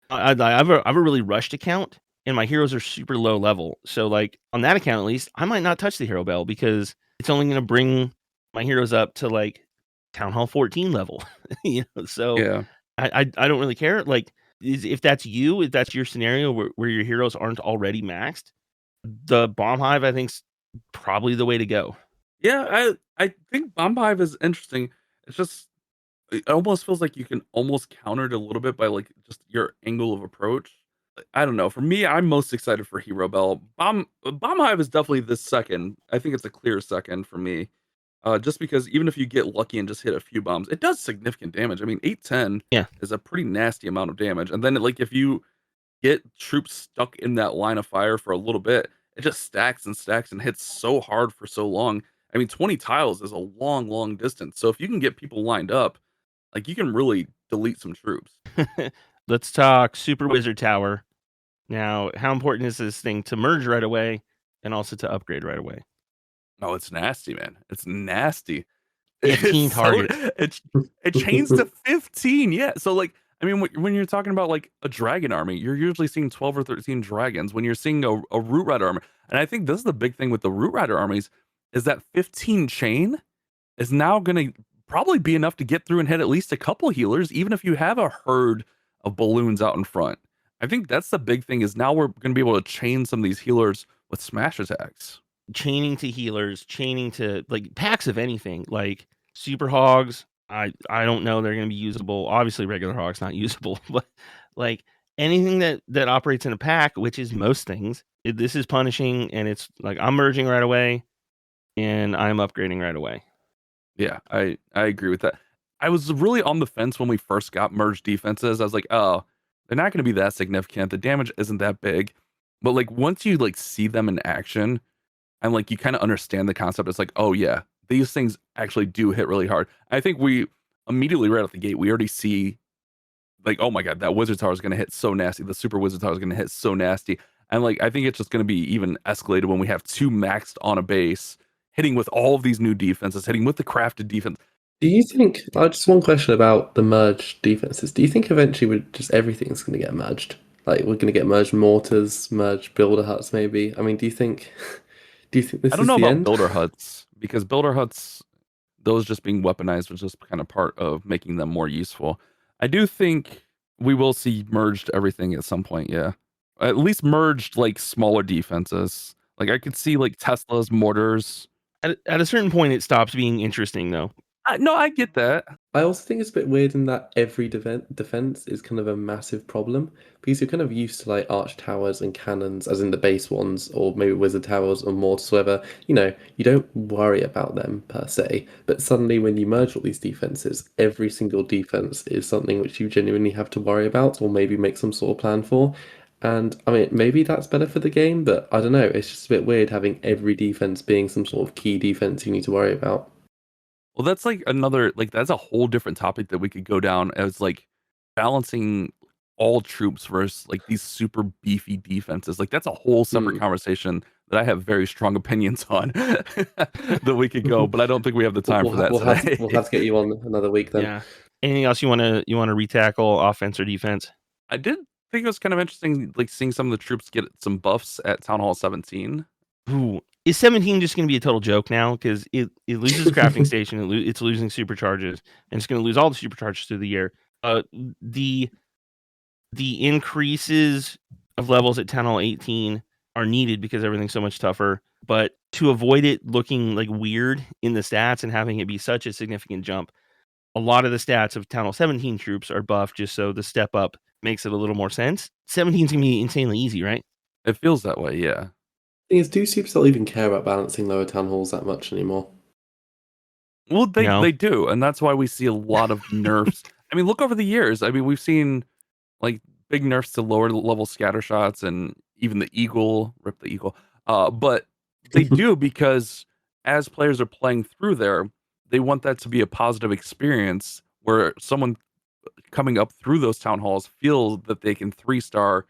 Speaker 3: have a really rushed account, and my heroes are super low level. So like on that account, at least, I might not touch the Hero Bell because it's only going to bring my heroes up to like Town Hall 14 level. You know, so
Speaker 1: Yeah,
Speaker 3: I don't really care. Like, if that's your scenario where your heroes aren't already maxed, the Bomb Hive, I think's probably the way to go.
Speaker 1: yeah. I think Bomb Hive is interesting. It's just it almost feels like you can almost counter it a little bit by like just your angle of approach. I don't know. For me, I'm most excited for Hero Bell. Bomb Hive is definitely the second. I think it's a clear second for me. Just because even if you get lucky and just hit a few bombs, it does significant damage. I mean, 810
Speaker 3: Yeah.
Speaker 1: is a pretty nasty amount of damage. And then like if you get troops stuck in that line of fire for a little bit, it just stacks and stacks and hits so hard for so long. I mean, 20 tiles is a long, long distance. So if you can get people lined up, like you can really delete some troops.
Speaker 3: Let's talk Super Wizard Tower. Now, how important is this thing to merge right away and also to upgrade right away?
Speaker 1: No, it's nasty, man. It's nasty.
Speaker 3: 15
Speaker 1: It's
Speaker 3: targets.
Speaker 1: It changed to 15. Yeah. So like, I mean, when you're talking about like a dragon army, you're usually seeing 12 or 13 dragons. When you're seeing a root rider army, and I think this is the big thing with the root rider armies, is that 15 chain is now going to probably be enough to get through and hit at least a couple healers, even if you have a herd of balloons out in front. I think that's the big thing, is now we're going to be able to chain some of these healers with smash attacks.
Speaker 3: Chaining to healers, chaining to like packs of anything, like super hogs. I don't know they're going to be usable. Obviously, regular hogs not usable, but like anything that operates in a pack, which is most things. This is punishing, and it's like I'm merging right away, and I'm upgrading right away.
Speaker 1: Yeah, I agree with that. I was really on the fence when we first got merged defenses. I was like, oh, they're not going to be that significant. The damage isn't that big. But like once you like see them in action and like you kind of understand the concept, it's like, oh yeah, these things actually do hit really hard. I think we immediately right out the gate, we already see like, oh my god, that Wizard Tower is going to hit so nasty. The Super Wizard Tower is going to hit so nasty. And like, I think it's just going to be even escalated when we have two maxed on a base, hitting with all of these new defenses, hitting with the crafted defense.
Speaker 4: Do you think, just one question about the merged defenses, do you think eventually everything's going to get merged? Like, we're going to get merged mortars, merged builder huts, maybe? I mean, do you think this is the end?
Speaker 1: I don't know about builder huts, because builder huts, those just being weaponized was just kind of part of making them more useful. I do think we will see merged everything at some point, yeah. At least merged like smaller defenses. Like I could see like Tesla's mortars.
Speaker 3: At a certain point, it stops being interesting, though.
Speaker 1: No, I get that.
Speaker 4: I also think it's a bit weird in that every defense is kind of a massive problem because you're kind of used to like arch towers and cannons, as in the base ones, or maybe wizard towers or mortars, whatever. You don't worry about them per se. But suddenly, when you merge all these defenses, every single defense is something which you genuinely have to worry about, or maybe make some sort of plan for. And I mean, maybe that's better for the game, but I don't know. It's just a bit weird having every defense being some sort of key defense you need to worry about.
Speaker 1: Well, that's like another that's a whole different topic that we could go down as like balancing all troops versus like these super beefy defenses. Like that's a whole separate conversation that I have very strong opinions on that we could go, but I don't think we have the time for that
Speaker 4: we'll have
Speaker 1: today.
Speaker 4: to, we'll have to get you on another week then.
Speaker 3: Yeah. Anything else you want to retackle, offense or defense?
Speaker 1: I did think it was kind of interesting, like seeing some of the troops get some buffs at Town Hall 17.
Speaker 3: Ooh, is 17 just going to be a total joke now? Because it loses crafting station, it's losing supercharges, and it's going to lose all the supercharges through the year. The increases of levels at Town Hall 18 are needed because everything's so much tougher. But to avoid it looking like weird in the stats and having it be such a significant jump, a lot of the stats of Town Hall 17 troops are buffed just so the step up makes it a little more sense. 17's going to be insanely easy, right?
Speaker 1: It feels that way, yeah.
Speaker 4: Thing is, do Supercell even care about balancing lower town halls that much anymore?
Speaker 1: Well,
Speaker 3: No.
Speaker 1: they do, and that's why we see a lot of nerfs. I mean, look over the years. I mean, we've seen like big nerfs to lower level scatter shots and even the eagle, rip the eagle. But they do because as players are playing through there, they want that to be a positive experience where someone coming up through those town halls feels that they can 3-star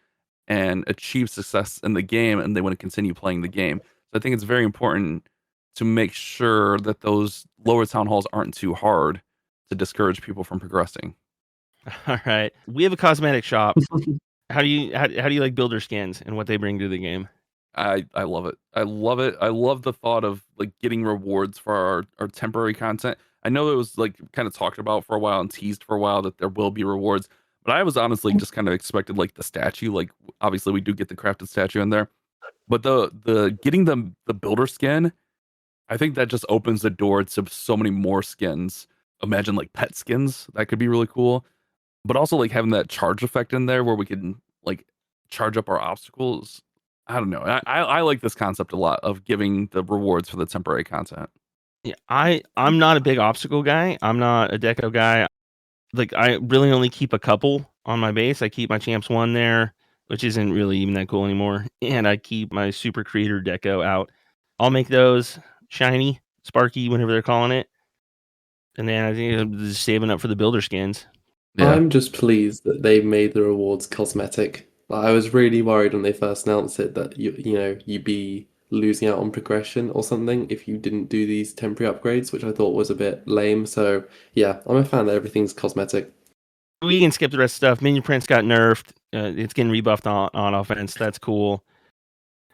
Speaker 1: and achieve success in the game and they want to continue playing the game. So I think it's very important to make sure that those lower town halls aren't too hard to discourage people from progressing.
Speaker 3: All right. We have a cosmetic shop. How do you like builder skins and what they bring to the game?
Speaker 1: I love it. I love it. I love the thought of like getting rewards for our temporary content. I know it was like kind of talked about for a while and teased for a while that there will be rewards, but I was honestly just kind of expected like the statue. Like obviously we do get the crafted statue in there, but the getting the builder skin, I think that just opens the door to so many more skins. Imagine like pet skins. That could be really cool. But also like having that charge effect in there where we can like charge up our obstacles. I don't know. I like this concept a lot of giving the rewards for the temporary content.
Speaker 3: Yeah, I'm not a big obstacle guy. I'm not a deco guy. Like I really only keep a couple on my base. I keep my champs 1 there, which isn't really even that cool anymore. And I keep my super creator deco out. I'll make those shiny, sparky, whatever they're calling it. And then I think I'm just saving up for the builder skins.
Speaker 1: Yeah.
Speaker 4: I'm just pleased that they made the rewards cosmetic. Like, I was really worried when they first announced it that you'd be losing out on progression or something if you didn't do these temporary upgrades, which I thought was a bit lame. So yeah, I'm a fan that everything's cosmetic.
Speaker 3: We can skip the rest of stuff. Minion prints got nerfed. It's getting rebuffed on offense. That's cool.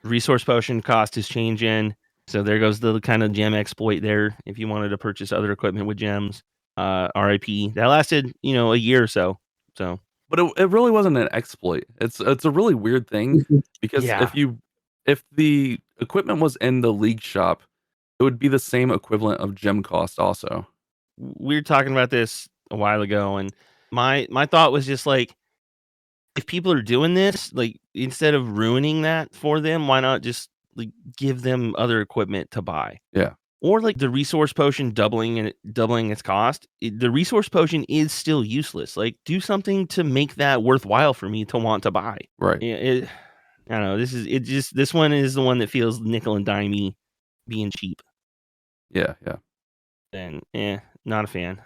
Speaker 3: Resource potion cost is changing. So there goes the kind of gem exploit there. If you wanted to purchase other equipment with gems, RIP. That lasted, a year or so. So,
Speaker 1: But it really wasn't an exploit. It's a really weird thing because
Speaker 3: Yeah.
Speaker 1: if the equipment was in the league shop, it would be the same equivalent of gem cost also.
Speaker 3: We were talking about this a while ago, and my thought was just like, if people are doing this, like instead of ruining that for them, why not just like give them other equipment to buy?
Speaker 1: Yeah.
Speaker 3: Or like the resource potion doubling its cost. The resource potion is still useless. Like do something to make that worthwhile for me to want to buy.
Speaker 1: Right.
Speaker 3: I don't know. This one is the one that feels nickel and dimey being cheap.
Speaker 1: Yeah.
Speaker 3: And not a fan.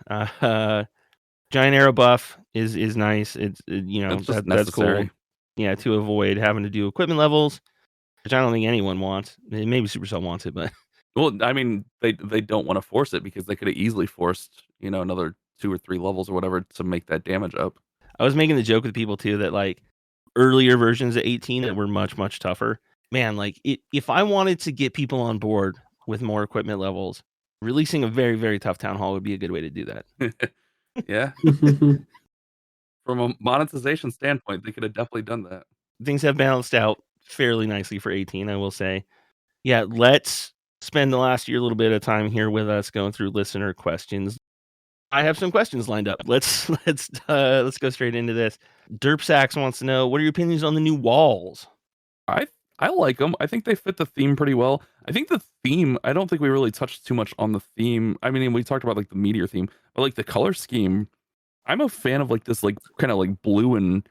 Speaker 3: Giant arrow buff is nice. It's
Speaker 1: It's just
Speaker 3: that's cool.
Speaker 1: necessary.
Speaker 3: Yeah, to avoid having to do equipment levels, which I don't think anyone wants. Maybe Supercell wants it, but
Speaker 1: Well, I mean, they don't want to force it because they could have easily forced, another 2 or 3 levels or whatever to make that damage up.
Speaker 3: I was making the joke with people too that like earlier versions of 18 that were much, much tougher. Man, like if I wanted to get people on board with more equipment levels, releasing a very, very tough town hall would be a good way to do that.
Speaker 1: Yeah. From a monetization standpoint, they could have definitely done that.
Speaker 3: Things have balanced out fairly nicely for 18, I will say. Yeah, let's spend the last year a little bit of time here with us going through listener questions. I have some questions lined up. Let's go straight into this. Derpsax wants to know, what are your opinions on the new walls?
Speaker 1: I like them. I think they fit the theme pretty well. I think the theme, I don't think we really touched too much on the theme. I mean, we talked about like the meteor theme, but like the color scheme, I'm a fan of like this like kind of like blue and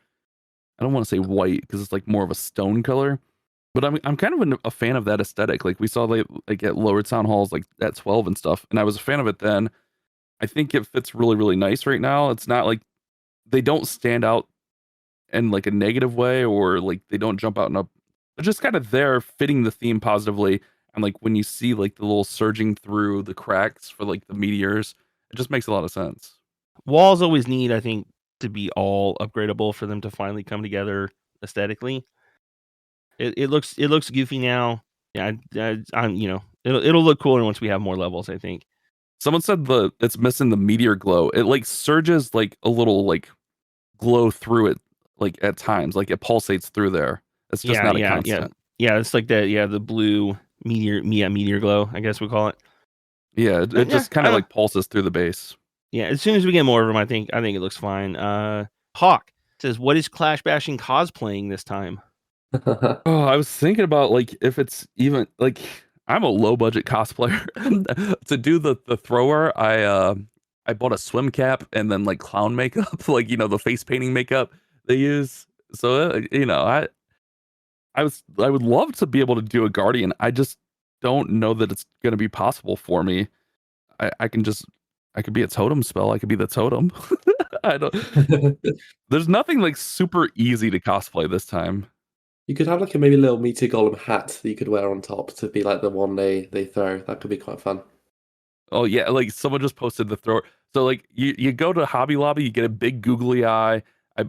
Speaker 1: I don't want to say white because it's like more of a stone color, but I'm kind of a fan of that aesthetic. Like we saw like at lower town halls like at 12 and stuff, and I was a fan of it then. I think it fits really really nice right now. It's not like they don't stand out in like a negative way or like they don't jump out in a, they're just kind of there fitting the theme positively. And like when you see like the little surging through the cracks for like the meteors, it just makes a lot of sense.
Speaker 3: Walls always need, I think, to be all upgradable for them to finally come together aesthetically. It looks goofy now. Yeah, I'm it'll look cooler once we have more levels, I think.
Speaker 1: Someone said it's missing the meteor glow. It like surges like a little like glow through it like at times, like it pulsates through there. It's just not a constant.
Speaker 3: Yeah, it's like the blue meteor glow, I guess we call it.
Speaker 1: Yeah, it just kind of like pulses through the base.
Speaker 3: Yeah, as soon as we get more of them, I think it looks fine. Hawk says, "What is Clash Bashing cosplaying this time?"
Speaker 1: Oh, I was thinking about like if it's even like I'm a low budget cosplayer to do the thrower. I bought a swim cap and then like clown makeup, like the face painting makeup they use. So I would love to be able to do a guardian. I just don't know that it's going to be possible for me. I could be a totem spell. I could be the totem. I don't. There's nothing like super easy to cosplay this time.
Speaker 4: You could have like a maybe little Meteor Golem hat that you could wear on top to be like the one they throw. That could be quite fun.
Speaker 1: Oh yeah, like someone just posted the thrower. So like you go to Hobby Lobby, you get a big googly eye.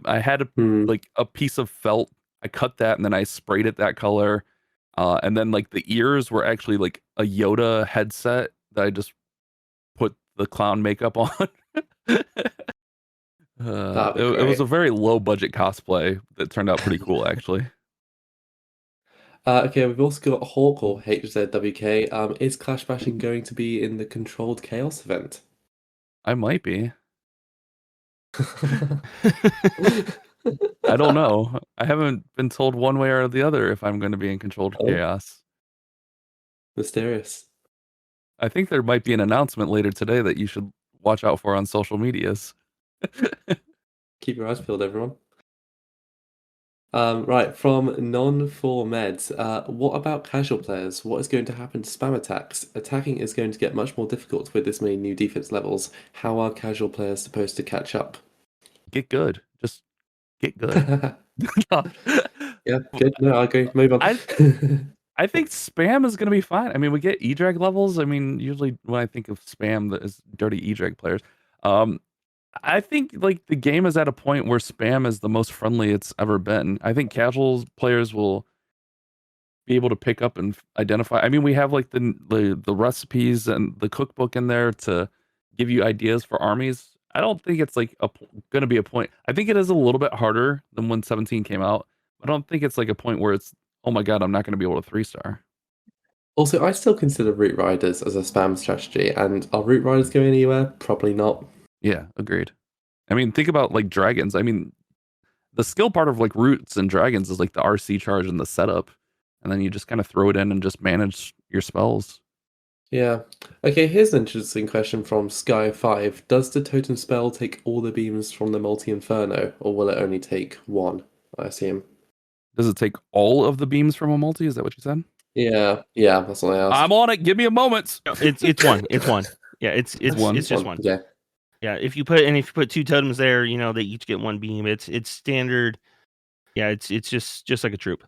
Speaker 1: I had like a piece of felt. I cut that and then I sprayed it that color. And then like the ears were actually like a Yoda headset that I just put the clown makeup on. It was a very low budget cosplay that turned out pretty cool actually.
Speaker 4: Okay, we've also got Hawk or HZWK. Is Clash Bashing going to be in the Controlled Chaos event?
Speaker 1: I might be. I don't know. I haven't been told one way or the other if I'm going to be in Controlled Chaos.
Speaker 4: Mysterious.
Speaker 1: I think there might be an announcement later today that you should watch out for on social medias.
Speaker 4: Keep your eyes peeled, everyone. Right, from Non4Meds, what about casual players? What is going to happen to spam attacks? Attacking is going to get much more difficult with this many new defense levels. How are casual players supposed to catch up?
Speaker 1: Get good. Just get good.
Speaker 4: Yeah, good. No, I agree. Move on.
Speaker 1: I think spam is going to be fine. I mean, we get E-Drag levels. I mean, usually when I think of spam, that is dirty E-Drag players. I think like the game is at a point where spam is the most friendly it's ever been. I think casual players will be able to pick up and identify. I mean, we have like the recipes and the cookbook in there to give you ideas for armies. I don't think it's like going to be a point. I think it is a little bit harder than when 17 came out. I don't think it's like a point where it's, oh my god, I'm not going to be able to 3-star.
Speaker 4: Also, I still consider Root Riders as a spam strategy, and are Root Riders going anywhere? Probably not.
Speaker 1: Yeah, agreed. I mean, think about like dragons. I mean, the skill part of like roots and dragons is like the RC charge and the setup, and then you just kind of throw it in and just manage your spells.
Speaker 4: Yeah. Okay, here's an interesting question from Sky5. Does the totem spell take all the beams from the multi-inferno, or will it only take one, I assume?
Speaker 1: Does it take all of the beams from a multi? Is that what you said?
Speaker 4: Yeah, that's what I asked.
Speaker 1: I'm on it. Give me a moment.
Speaker 3: No, it's one. It's one. Yeah, it's
Speaker 1: one.
Speaker 3: It's just one.
Speaker 4: Yeah.
Speaker 3: Yeah, if you put two totems there, they each get one beam. It's standard. Yeah, it's just like a troop.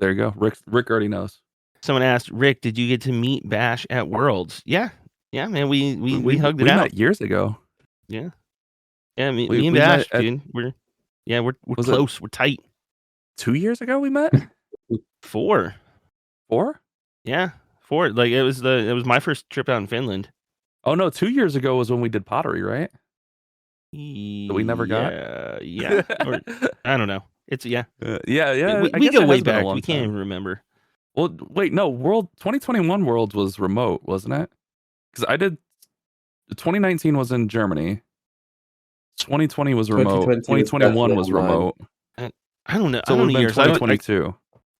Speaker 1: There you go. Rick already knows.
Speaker 3: Someone asked, Rick, did you get to meet Bash at Worlds? Yeah, man. We hugged it out
Speaker 1: met years ago.
Speaker 3: Yeah, me and Bash, dude. We're close. We're tight.
Speaker 1: 2 years ago we met.
Speaker 3: 4.
Speaker 1: 4?
Speaker 3: Yeah, 4. Like it was my first trip out in Finland.
Speaker 1: Oh no, 2 years ago was when we did pottery, right? That we never got.
Speaker 3: Yeah. Or, I don't know. It's
Speaker 1: yeah.
Speaker 3: We go way back. We can't even remember.
Speaker 1: Well, wait, no. 2021 Worlds was remote, wasn't it? Because I did. 2019 was in Germany. 2020 was remote.
Speaker 4: 2020 was
Speaker 1: 2021 was
Speaker 4: definitely online.
Speaker 1: remote.
Speaker 3: I don't know.
Speaker 1: So
Speaker 3: I
Speaker 1: it
Speaker 3: don't
Speaker 1: would
Speaker 3: know
Speaker 1: have been
Speaker 3: years.
Speaker 1: 2022.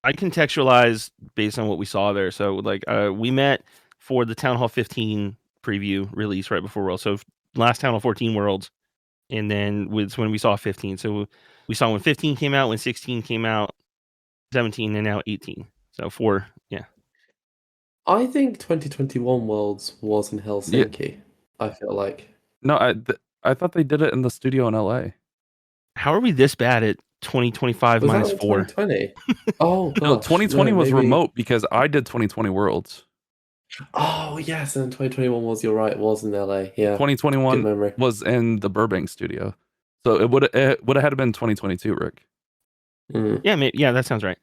Speaker 3: I contextualize based on what we saw there. So like we met for the Town Hall 15 preview release right before Worlds. So last Town Hall 14 Worlds, and then was when we saw 15. So we saw when 15 came out, when 16 came out, 17, and now 18. So 4, yeah.
Speaker 4: I think 2021 Worlds was in
Speaker 1: Yeah.
Speaker 4: Helsinki. I feel like.
Speaker 1: No, I thought they did it in the studio in LA.
Speaker 3: How are we this bad at 2025
Speaker 4: Was that
Speaker 3: minus
Speaker 4: in
Speaker 3: 4?
Speaker 4: 2020? Oh
Speaker 1: No,
Speaker 4: gosh,
Speaker 1: 2020
Speaker 4: no,
Speaker 1: was
Speaker 4: maybe.
Speaker 1: remote because I did 2020 Worlds.
Speaker 4: Oh yes, and 2021 was. You're right. It was in LA. Yeah, good
Speaker 1: 2021
Speaker 4: memory.
Speaker 1: was in the Burbank studio. So it would have had to been 2022, Rick.
Speaker 4: Mm.
Speaker 3: Yeah, that sounds right.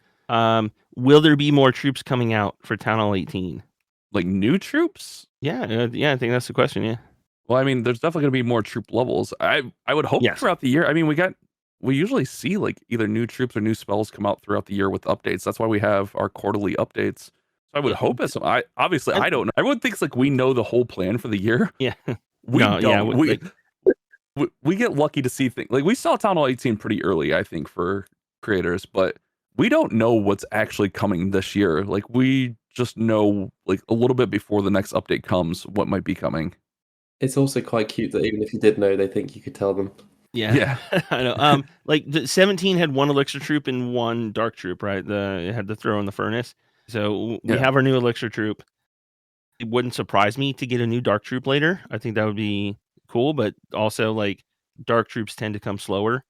Speaker 3: Will there be more troops coming out for Town Hall 18?
Speaker 1: Like new troops?
Speaker 3: Yeah, I think that's the question. Yeah.
Speaker 1: Well, I mean, there's definitely going to be more troop levels. I would hope
Speaker 3: Yes.
Speaker 1: throughout the year. I mean, we usually see like either new troops or new spells come out throughout the year with updates. That's why we have our quarterly updates. So I would hope as I obviously I don't know. Everyone thinks like we know the whole plan for the year.
Speaker 3: Yeah.
Speaker 1: We
Speaker 3: No, yeah,
Speaker 1: don't. We get lucky to see things like we saw Town Hall 18 pretty early, I think, for creators, but we don't know what's actually coming this year. Like we just know like a little bit before the next update comes what might be coming.
Speaker 4: It's also quite cute that even if you did know, they think you could tell them.
Speaker 3: Yeah. I know. Like the 17 had one elixir troop and one dark troop, right? It had the throw in the furnace. So we have our new elixir troop. It wouldn't surprise me to get a new dark troop later. I think that would be cool, but also like dark troops tend to come slower.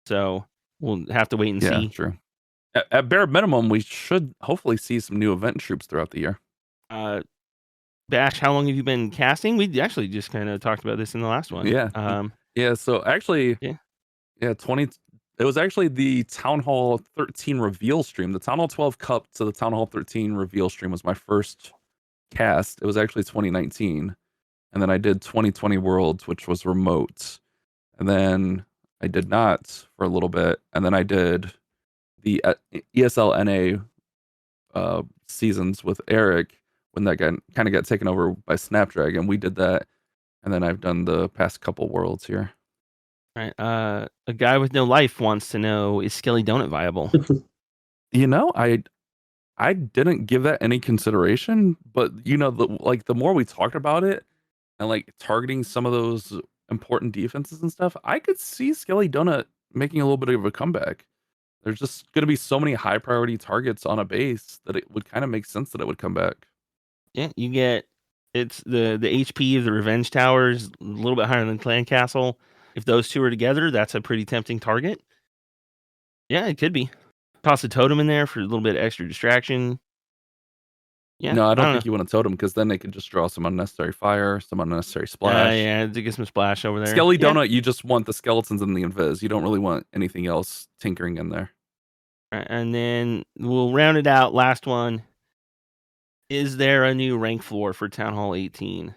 Speaker 3: So we'll have to wait and see.
Speaker 1: Yeah, true. At bare minimum, we should hopefully see some new event troops throughout the year.
Speaker 3: Bash, how long have you been casting? We actually just kind of talked about this in the last one.
Speaker 1: Yeah. Yeah. So actually,
Speaker 3: Yeah.
Speaker 1: 20. It was actually the Town Hall 13 reveal stream. The Town Hall 12 Cup to the Town Hall 13 reveal stream was my first cast. It was actually 2019, and then I did 2020 Worlds, which was remote, and then I did not for a little bit, and then I did the ESL NA seasons with Eric when that kind of got taken over by Snapdragon. We did that, and then I've done the past couple Worlds here.
Speaker 3: Right. A guy with no life wants to know, is Skelly Donut viable?
Speaker 1: You know, I didn't give that any consideration, but you know, the more we talked about it and like targeting some of those important defenses and stuff, I could see Skelly Donut making a little bit of a comeback. There's just going to be so many high priority targets on a base that it would kind of make sense that it would come back.
Speaker 3: Yeah, you get it's the HP of the Revenge Tower is a little bit higher than Clan Castle. If those two are together, that's a pretty tempting target. Yeah, it could be. Toss a totem in there for a little bit of extra distraction. Yeah,
Speaker 1: No, I don't think you want to totem because then they could just draw some unnecessary fire, some unnecessary splash.
Speaker 3: Yeah, to get some splash over there.
Speaker 1: Skelly Donut, you just want the skeletons and the invis. You don't really want anything else tinkering in there.
Speaker 3: Right, and then we'll round it out. Last one. Is there a new rank floor for Town Hall 18?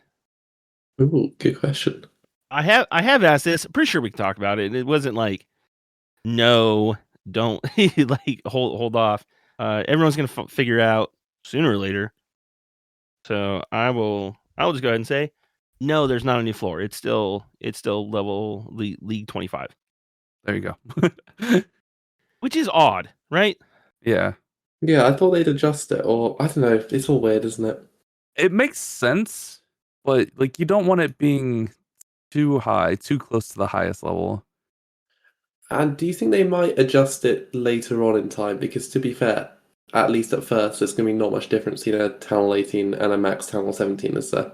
Speaker 4: Ooh, good question.
Speaker 3: I have asked this. Pretty sure we can talk about it. It wasn't like, no, don't like hold off. Everyone's gonna figure out sooner or later. So I'll just go ahead and say, no, there's not a new floor. It's still level League 25.
Speaker 1: There you go.
Speaker 3: Which is odd, right?
Speaker 1: Yeah.
Speaker 4: Yeah, I thought they'd adjust it, or I don't know. It's all weird, isn't it?
Speaker 1: It makes sense, but like you don't want it being too high, too close to the highest level.
Speaker 4: And do you think they might adjust it later on in time? Because to be fair, at least at first, there's going to be not much difference between a Town Hall 18 and a max Town Hall 17, is there?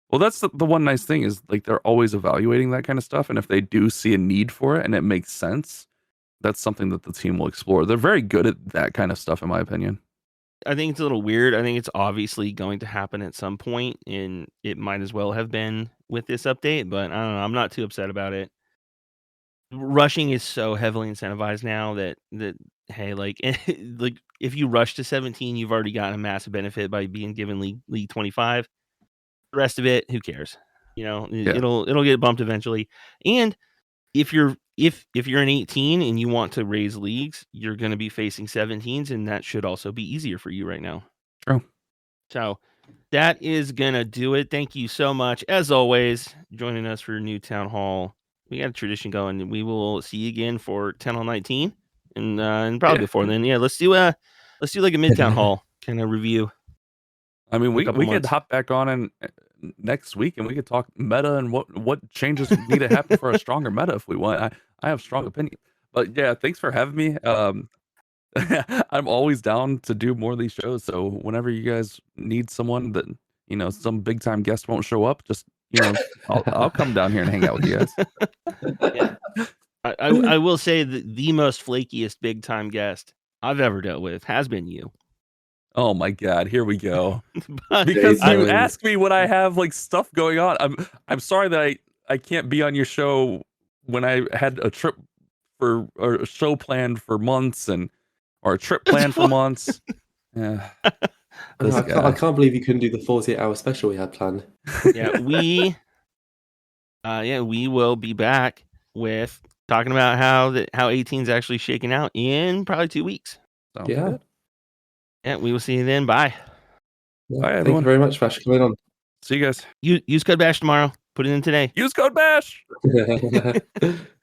Speaker 1: Well, that's the one nice thing is like they're always evaluating that kind of stuff, and if they do see a need for it and it makes sense, that's something that the team will explore. They're very good at that kind of stuff, in my opinion.
Speaker 3: I think it's a little weird. I think it's obviously going to happen at some point, and it might as well have been with this update, but I don't know. I'm not too upset about it. Rushing is so heavily incentivized now that hey, like like if you rush to 17, you've already gotten a massive benefit by being given League 25. The rest of it, who cares? You know, it'll get bumped eventually. And if you're an 18 and you want to raise leagues, you're going to be facing 17s, and that should also be easier for you right now.
Speaker 1: True.
Speaker 3: So that is going to do it. Thank you so much, as always, joining us for New Town Hall we got a tradition going. We will see you again for 10 on 19, and probably before then. Yeah, let's do like a Midtown Hall kind of review.
Speaker 1: I mean, we
Speaker 3: couple
Speaker 1: could
Speaker 3: months.
Speaker 1: hop back on and next week, and we could talk meta and what changes need to happen for a stronger meta if we want. I have strong opinion, but yeah, thanks for having me. I'm always down to do more of these shows. So whenever you guys need someone that some big time guest won't show up, just I'll come down here and hang out with you guys.
Speaker 3: Yeah. I will say that the most flakiest big time guest I've ever dealt with has been you.
Speaker 1: Oh my god, here we go.
Speaker 3: But
Speaker 1: Because you
Speaker 4: Jason.
Speaker 1: ask me when I have like stuff going on. I'm sorry that I can't be on your show when I had a trip or a show planned for months or a trip planned for months. Yeah.
Speaker 4: I can't believe you couldn't do the 48-hour special we had planned.
Speaker 3: yeah, we will be back with talking about how 18 is actually shaking out in probably 2 weeks.
Speaker 1: Sounds
Speaker 4: Yeah.
Speaker 1: good.
Speaker 3: Yeah, we will see you then. Bye.
Speaker 4: Yeah.
Speaker 1: Bye,
Speaker 4: Thank
Speaker 1: everyone.
Speaker 4: you very much, Vash, for coming on.
Speaker 1: See you guys.
Speaker 3: Use code BASH tomorrow. Put it in today.
Speaker 1: Use code BASH.